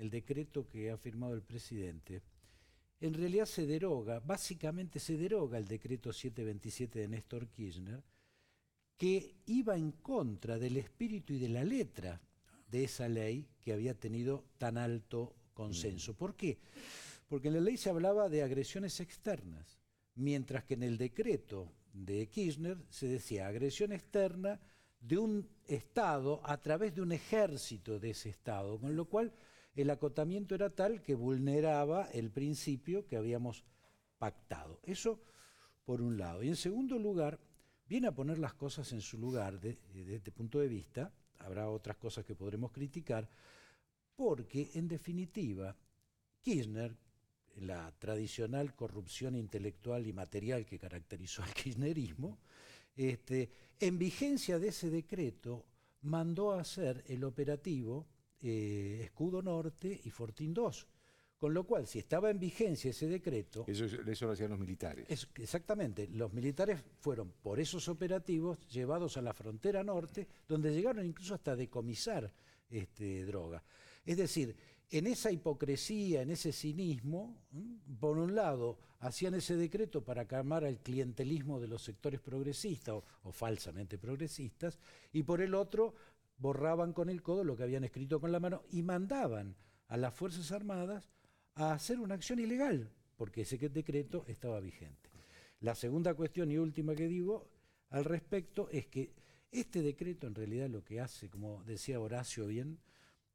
el decreto que ha firmado el presidente, en realidad se deroga, básicamente se deroga el decreto 727 de Néstor Kirchner, que iba en contra del espíritu y de la letra de esa ley que había tenido tan alto consenso. ¿Por qué? Porque en la ley se hablaba de agresiones externas, mientras que en el decreto de Kirchner se decía agresión externa de un Estado a través de un ejército de ese Estado, con lo cual el acotamiento era tal que vulneraba el principio que habíamos pactado. Eso por un lado. Y en segundo lugar, viene a poner las cosas en su lugar desde este punto de vista, habrá otras cosas que podremos criticar, porque en definitiva Kirchner, la tradicional corrupción intelectual y material que caracterizó al kirchnerismo, en vigencia de ese decreto mandó a hacer el operativo Escudo Norte y Fortín 2. Con lo cual, si estaba en vigencia ese decreto... Eso lo hacían los militares. Exactamente, los militares fueron por esos operativos llevados a la frontera norte, donde llegaron incluso hasta a decomisar droga. Es decir, en esa hipocresía, en ese cinismo, por un lado, hacían ese decreto para calmar al clientelismo de los sectores progresistas o falsamente progresistas, y por el otro, borraban con el codo lo que habían escrito con la mano y mandaban a las Fuerzas Armadas a hacer una acción ilegal, porque ese decreto estaba vigente. La segunda cuestión y última que digo al respecto es que este decreto en realidad lo que hace, como decía Horacio bien,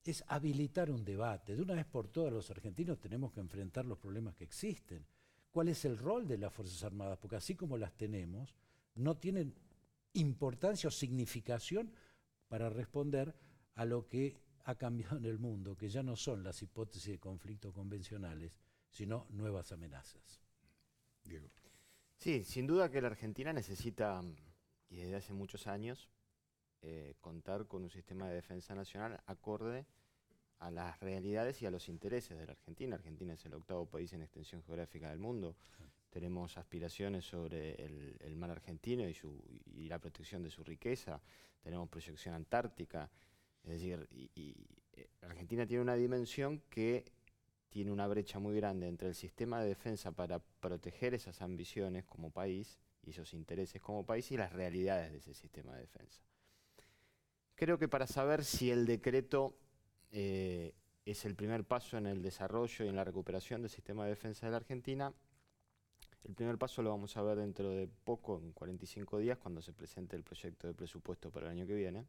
es habilitar un debate. De una vez por todas los argentinos tenemos que enfrentar los problemas que existen. ¿Cuál es el rol de las Fuerzas Armadas? Porque así como las tenemos, no tienen importancia o significación para responder a lo que ha cambiado en el mundo, que ya no son las hipótesis de conflicto convencionales, sino nuevas amenazas. Diego. Sí, sin duda que la Argentina necesita, y desde hace muchos años, contar con un sistema de defensa nacional acorde a las realidades y a los intereses de la Argentina. Argentina es el octavo país en extensión geográfica del mundo. Tenemos aspiraciones sobre el mar argentino y la protección de su riqueza. Tenemos proyección antártica. Es decir, Argentina tiene una dimensión que tiene una brecha muy grande entre el sistema de defensa para proteger esas ambiciones como país y esos intereses como país y las realidades de ese sistema de defensa. Creo que para saber si el decreto es el primer paso en el desarrollo y en la recuperación del sistema de defensa de la Argentina, el primer paso lo vamos a ver dentro de poco, en 45 días, cuando se presente el proyecto de presupuesto para el año que viene,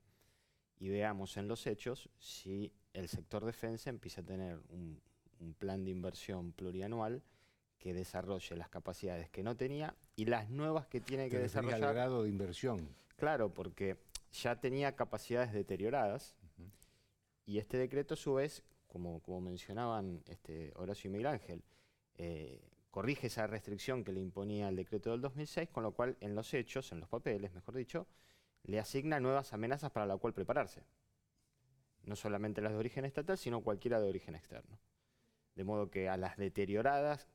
y veamos en los hechos si el sector defensa empieza a tener un plan de inversión plurianual que desarrolle las capacidades que no tenía y las nuevas que tiene que desarrollar. Al grado de inversión. Claro, porque ya tenía capacidades deterioradas y este decreto a su vez, como mencionaban Horacio y Miguel Ángel, corrige esa restricción que le imponía el decreto del 2006, con lo cual en los hechos, en los papeles mejor dicho, le asigna nuevas amenazas para la cual prepararse. No solamente las de origen estatal, sino cualquiera de origen externo. De modo que a las deterioradas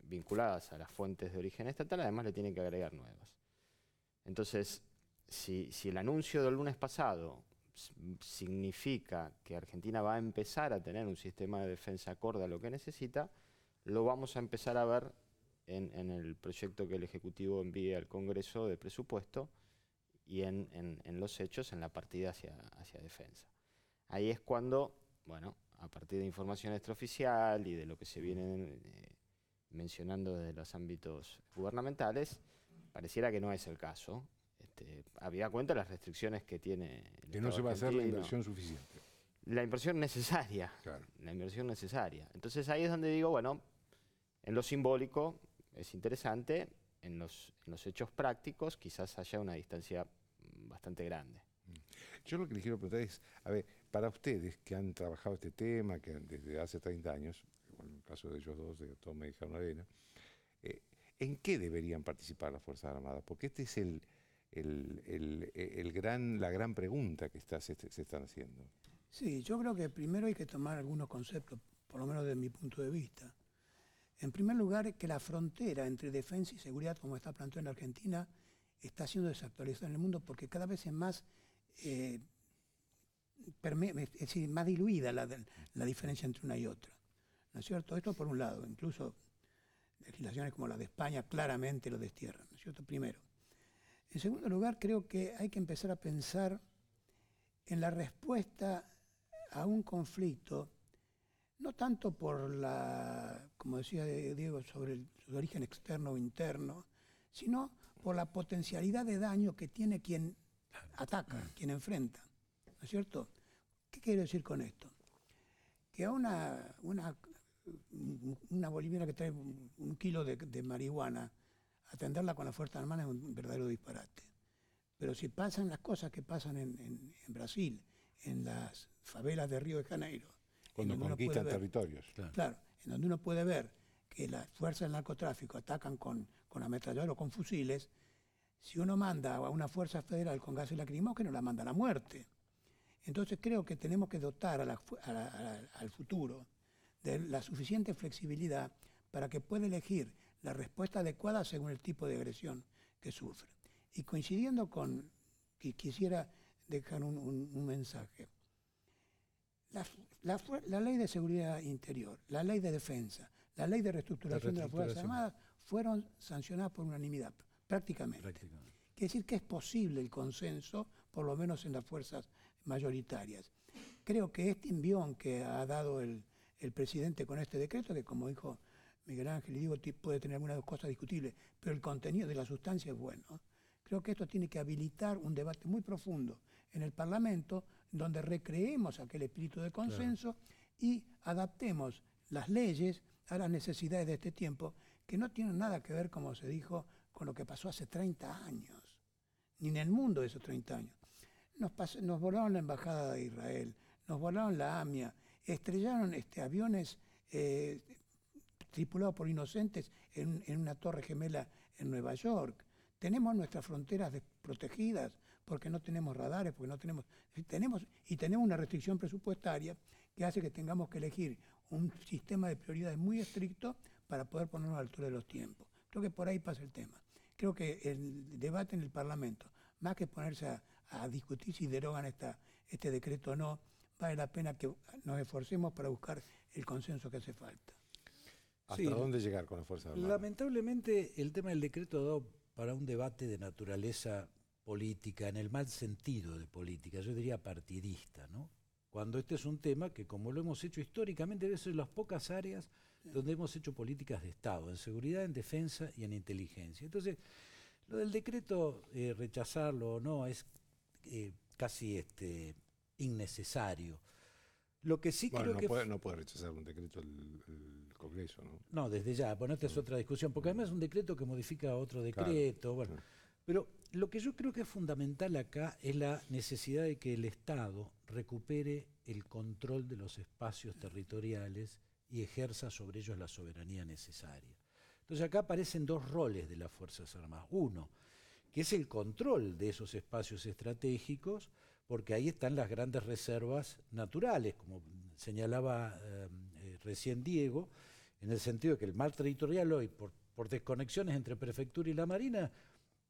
vinculadas a las fuentes de origen estatal, además le tienen que agregar nuevas. Entonces, si el anuncio del lunes pasado significa que Argentina va a empezar a tener un sistema de defensa acorde a lo que necesita, lo vamos a empezar a ver en el proyecto que el Ejecutivo envíe al Congreso de presupuesto y en los hechos, en la partida hacia defensa. Ahí es cuando, bueno, a partir de información extraoficial y de lo que se viene mencionando desde los ámbitos gubernamentales, pareciera que no es el caso. Habida cuenta de las restricciones que tiene el que no se va a hacer la inversión suficiente. La inversión necesaria. Claro. La inversión necesaria. Entonces ahí es donde digo, bueno, en lo simbólico es interesante, en los hechos prácticos quizás haya una distancia bastante grande. Yo lo que les quiero preguntar es, a ver, para ustedes que han trabajado este tema, que desde hace 30 años, en el caso de ellos dos, de Tom y Arena, ¿en qué deberían participar las Fuerzas Armadas? Porque este es la gran pregunta que se están haciendo. Sí, yo creo que primero hay que tomar algunos conceptos, por lo menos desde mi punto de vista. En primer lugar, que la frontera entre defensa y seguridad, como está planteada en la Argentina, está siendo desactualizada en el mundo porque cada vez es más es decir, más diluida la diferencia entre una y otra, ¿no es cierto? Esto por un lado, incluso legislaciones como la de España claramente lo destierran, ¿no es cierto? Primero. En segundo lugar, creo que hay que empezar a pensar en la respuesta a un conflicto, no tanto por como decía Diego, sobre su origen externo o interno, sino por la potencialidad de daño que tiene quien ataca, quien enfrenta, ¿no es cierto? ¿Qué quiero decir con esto? Que a una boliviana que trae 1 kilo de marihuana, atenderla con la Fuerza Armada es un verdadero disparate. Pero si pasan las cosas que pasan en Brasil, en las favelas de Río de Janeiro, Cuando conquistan territorios. Claro, en donde uno puede ver que las fuerzas del narcotráfico atacan con ametralladora o con fusiles, si uno manda a una fuerza federal con gases lacrimógenos, la manda a la muerte. Entonces creo que tenemos que dotar al futuro de la suficiente flexibilidad para que pueda elegir la respuesta adecuada según el tipo de agresión que sufre. Y coincidiendo con que quisiera dejar un mensaje. La ley de seguridad interior, la ley de defensa, la ley de reestructuración de las Fuerzas Armadas fueron sancionadas por unanimidad, prácticamente. Quiere decir que es posible el consenso, por lo menos en las fuerzas mayoritarias. Creo que este envión que ha dado el presidente con este decreto, que como dijo Miguel Ángel, y digo, puede tener algunas cosas discutibles, pero el contenido de la sustancia es bueno. Creo que esto tiene que habilitar un debate muy profundo en el Parlamento, donde recreemos aquel espíritu de consenso y adaptemos las leyes a las necesidades de este tiempo, que no tienen nada que ver, como se dijo, con lo que pasó hace 30 años, ni en el mundo de esos 30 años. Nos volaron la Embajada de Israel, nos volaron la AMIA, estrellaron aviones tripulados por inocentes en una torre gemela en Nueva York. Tenemos nuestras fronteras desprotegidas porque no tenemos radares, porque no tenemos una restricción presupuestaria que hace que tengamos que elegir un sistema de prioridades muy estricto para poder ponernos a la altura de los tiempos. Creo que por ahí pasa el tema. Creo que el debate en el Parlamento, más que ponerse a discutir si derogan este decreto o no, vale la pena que nos esforcemos para buscar el consenso que hace falta. ¿Hasta dónde llegar con las Fuerzas Armadas? Lamentablemente el tema del decreto ha dado para un debate de naturaleza política, en el mal sentido de política, yo diría partidista, ¿no? Cuando este es un tema que, como lo hemos hecho históricamente, debe ser las pocas áreas donde hemos hecho políticas de Estado, en seguridad, en defensa y en inteligencia. Entonces, lo del decreto, rechazarlo o no, es casi innecesario. Lo que sí creo que... No puede rechazar un decreto el Congreso, ¿no? No, desde ya. Bueno, esta es otra discusión, porque además es un decreto que modifica otro decreto. Bueno, pero lo que yo creo que es fundamental acá es la necesidad de que el Estado recupere el control de los espacios territoriales y ejerza sobre ellos la soberanía necesaria. Entonces acá aparecen dos roles de las Fuerzas Armadas. Uno, que es el control de esos espacios estratégicos, porque ahí están las grandes reservas naturales, como señalaba recién Diego, en el sentido de que el mar territorial hoy, por desconexiones entre prefectura y la marina,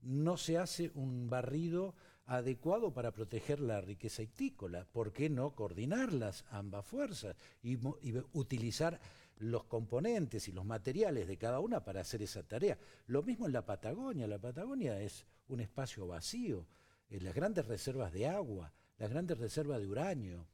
no se hace un barrido adecuado para proteger la riqueza hictícola. ¿Por qué no coordinarlas ambas fuerzas y utilizar los componentes y los materiales de cada una para hacer esa tarea? Lo mismo en la Patagonia. La Patagonia es un espacio vacío. Las grandes reservas de agua, las grandes reservas de uranio,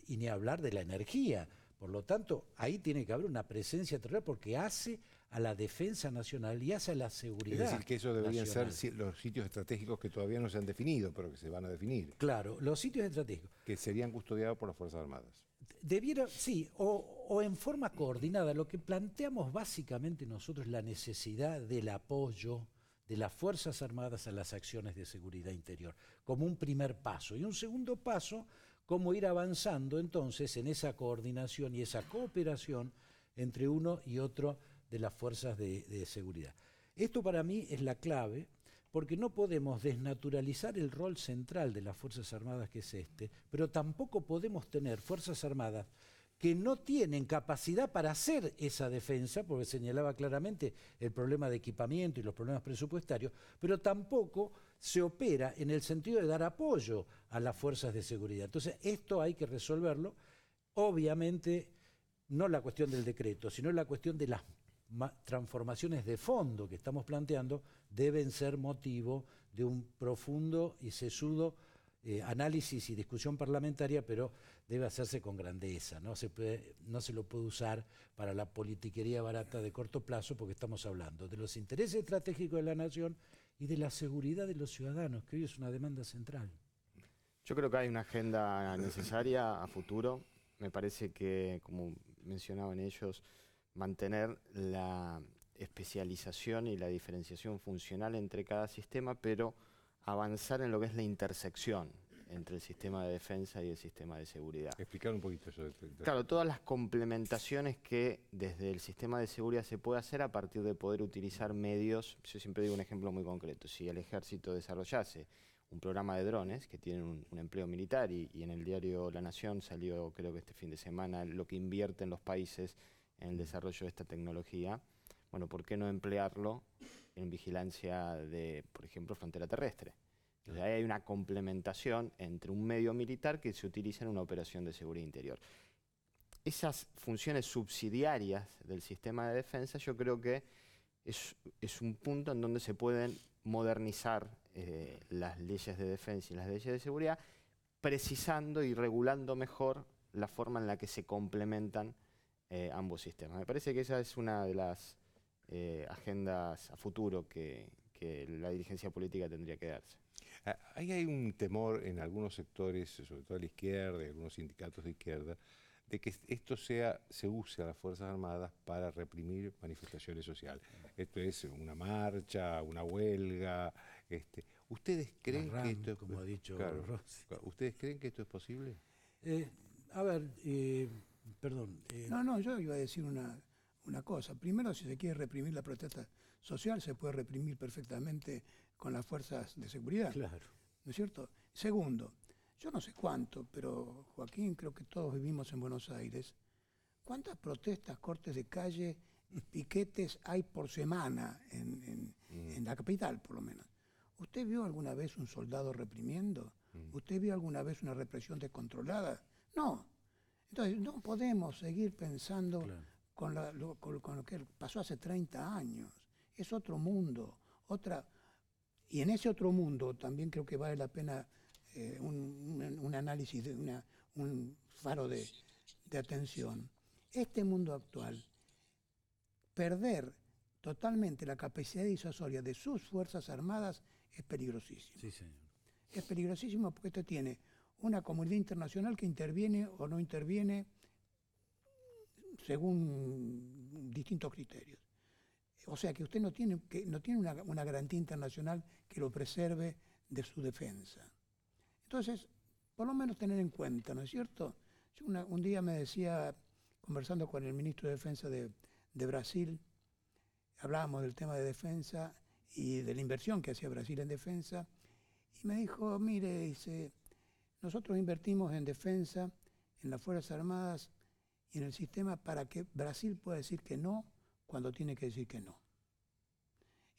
y ni hablar de la energía. Por lo tanto, ahí tiene que haber una presencia territorial porque hace a la defensa nacional y hace a la seguridad. Es decir, que eso deberían nacional. ser los sitios estratégicos que todavía no se han definido, pero que se van a definir. Claro, los sitios estratégicos. Que serían custodiados por las Fuerzas Armadas. Debiera, sí, o en forma coordinada. Lo que planteamos básicamente nosotros es la necesidad del apoyo de las Fuerzas Armadas a las acciones de seguridad interior, como un primer paso. Y un segundo paso, cómo ir avanzando entonces en esa coordinación y esa cooperación entre uno y otro de las fuerzas de seguridad. Esto para mí es la clave, porque no podemos desnaturalizar el rol central de las Fuerzas Armadas, que es pero tampoco podemos tener Fuerzas Armadas que no tienen capacidad para hacer esa defensa, porque señalaba claramente el problema de equipamiento y los problemas presupuestarios, pero tampoco se opera en el sentido de dar apoyo a las fuerzas de seguridad. Entonces, esto hay que resolverlo. Obviamente, no la cuestión del decreto, sino la cuestión de las transformaciones de fondo que estamos planteando deben ser motivo de un profundo y sesudo análisis y discusión parlamentaria, pero debe hacerse con grandeza. No se lo puede usar para la politiquería barata de corto plazo, porque estamos hablando de los intereses estratégicos de la nación y de la seguridad de los ciudadanos, que hoy es una demanda central. Yo creo que hay una agenda necesaria a futuro. Me parece que, como mencionaban ellos, mantener la especialización y la diferenciación funcional entre cada sistema, pero avanzar en lo que es la intersección entre el sistema de defensa y el sistema de seguridad. Explicar un poquito eso. Claro, todas las complementaciones que desde el sistema de seguridad se puede hacer a partir de poder utilizar medios. Yo siempre digo un ejemplo muy concreto. Si el ejército desarrollase un programa de drones que tienen un empleo militar y en el diario La Nación salió, creo que este fin de semana, lo que invierten los países en el desarrollo de esta tecnología, bueno, ¿por qué no emplearlo en vigilancia de, por ejemplo, frontera terrestre? Entonces ahí hay una complementación entre un medio militar que se utiliza en una operación de seguridad interior. Esas funciones subsidiarias del sistema de defensa yo creo que es un punto en donde se pueden modernizar las leyes de defensa y las leyes de seguridad, precisando y regulando mejor la forma en la que se complementan ambos sistemas. Me parece que esa es una de las agendas a futuro que la dirigencia política tendría que darse. Ahí hay un temor en algunos sectores, sobre todo a la izquierda y algunos sindicatos de izquierda, de que esto se use a las Fuerzas Armadas para reprimir manifestaciones sociales. Esto es una marcha, una huelga. ¿Ustedes creen que esto es, como ha dicho Rossi? ¿Ustedes creen que esto es posible? A ver, perdón. No, yo iba a decir una cosa. Primero, si se quiere reprimir la protesta social, se puede reprimir perfectamente con las fuerzas de seguridad. Claro. ¿No es cierto? Segundo, yo no sé cuánto, pero Joaquín, creo que todos vivimos en Buenos Aires. ¿Cuántas protestas, cortes de calle, piquetes hay por semana en la capital, por lo menos? ¿Usted vio alguna vez un soldado reprimiendo? ¿Usted vio alguna vez una represión descontrolada? No. Entonces, no podemos seguir pensando con lo que pasó hace 30 años. Es otro mundo, y en ese otro mundo también creo que vale la pena un análisis, un faro de atención. Este mundo actual, perder totalmente la capacidad disuasoria de sus Fuerzas Armadas es peligrosísimo. Sí, señor. Es peligrosísimo porque esto tiene una comunidad internacional que interviene o no interviene según distintos criterios. O sea que usted no tiene una garantía internacional que lo preserve de su defensa. Entonces, por lo menos tener en cuenta, ¿no es cierto? Yo un día me decía, conversando con el ministro de Defensa de Brasil, hablábamos del tema de defensa y de la inversión que hacía Brasil en defensa, y me dijo, mire, dice, nosotros invertimos en defensa, en las Fuerzas Armadas y en el sistema para que Brasil pueda decir que no cuando tiene que decir que no.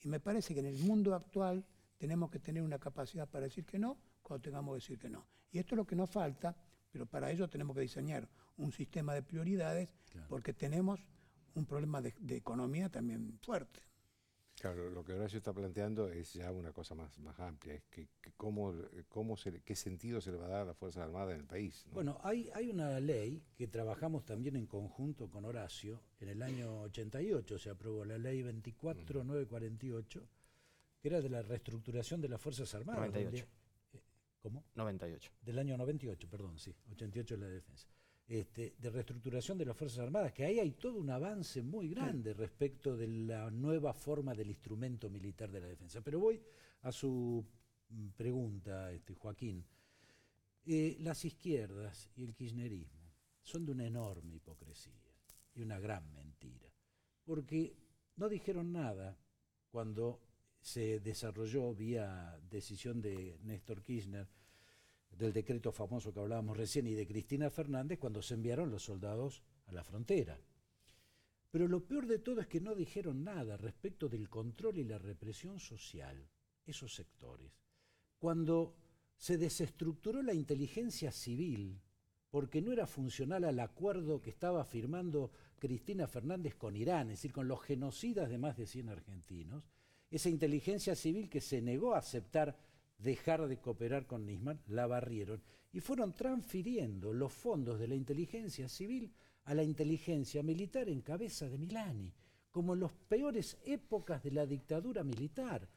Y me parece que en el mundo actual tenemos que tener una capacidad para decir que no cuando tengamos que decir que no. Y esto es lo que nos falta, pero para ello tenemos que diseñar un sistema de prioridades, porque tenemos un problema de economía también fuerte. Claro, lo que Horacio está planteando es ya una cosa más amplia, es que qué sentido se le va a dar a las Fuerzas Armadas en el país, ¿no? Bueno, hay una ley que trabajamos también en conjunto con Horacio. En el año 88 se aprobó la ley 24948, que era de la reestructuración de las Fuerzas Armadas. 98. ¿Cómo? 98. Del año 98, perdón, sí, 88 es la defensa. De reestructuración de las Fuerzas Armadas, que ahí hay todo un avance muy grande respecto de la nueva forma del instrumento militar de la defensa. Pero voy a su pregunta, Joaquín. Las izquierdas y el kirchnerismo son de una enorme hipocresía y una gran mentira, porque no dijeron nada cuando se desarrolló vía decisión de Néstor Kirchner del decreto famoso que hablábamos recién y de Cristina Fernández cuando se enviaron los soldados a la frontera. Pero lo peor de todo es que no dijeron nada respecto del control y la represión social, esos sectores. Cuando se desestructuró la inteligencia civil, porque no era funcional al acuerdo que estaba firmando Cristina Fernández con Irán, es decir, con los genocidas de más de 100 argentinos, esa inteligencia civil que se negó a aceptar dejar de cooperar con Nisman, la barrieron y fueron transfiriendo los fondos de la inteligencia civil a la inteligencia militar en cabeza de Milani, como en las peores épocas de la dictadura militar.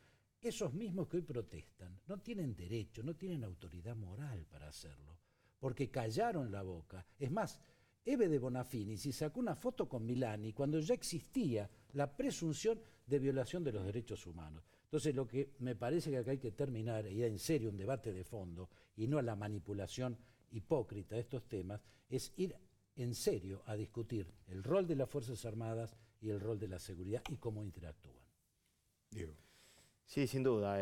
Esos mismos que hoy protestan no tienen derecho, no tienen autoridad moral para hacerlo, porque callaron la boca. Es más, Eve de Bonafini se sacó una foto con Milani cuando ya existía la presunción de violación de los derechos humanos. Entonces lo que me parece que acá hay que terminar, y en serio un debate de fondo, y no a la manipulación hipócrita de estos temas, es ir en serio a discutir el rol de las Fuerzas Armadas y el rol de la seguridad y cómo interactúan. Diego. Sí, sin duda.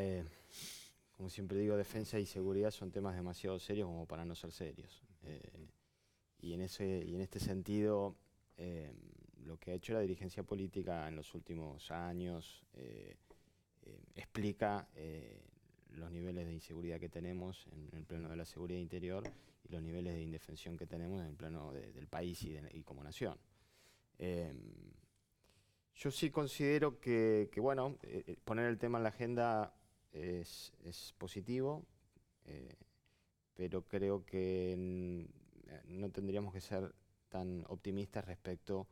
Como siempre digo, defensa y seguridad son temas demasiado serios como para no ser serios. Y en este sentido, lo que ha hecho la dirigencia política en los últimos años explica los niveles de inseguridad que tenemos en el plano de la seguridad interior y los niveles de indefensión que tenemos en el plano del país y como nación. Yo sí considero que bueno, poner el tema en la agenda es positivo, pero creo que no tendríamos que ser tan optimistas respecto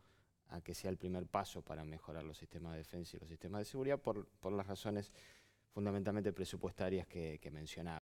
a que sea el primer paso para mejorar los sistemas de defensa y los sistemas de seguridad por las razones fundamentalmente presupuestarias que mencionaba.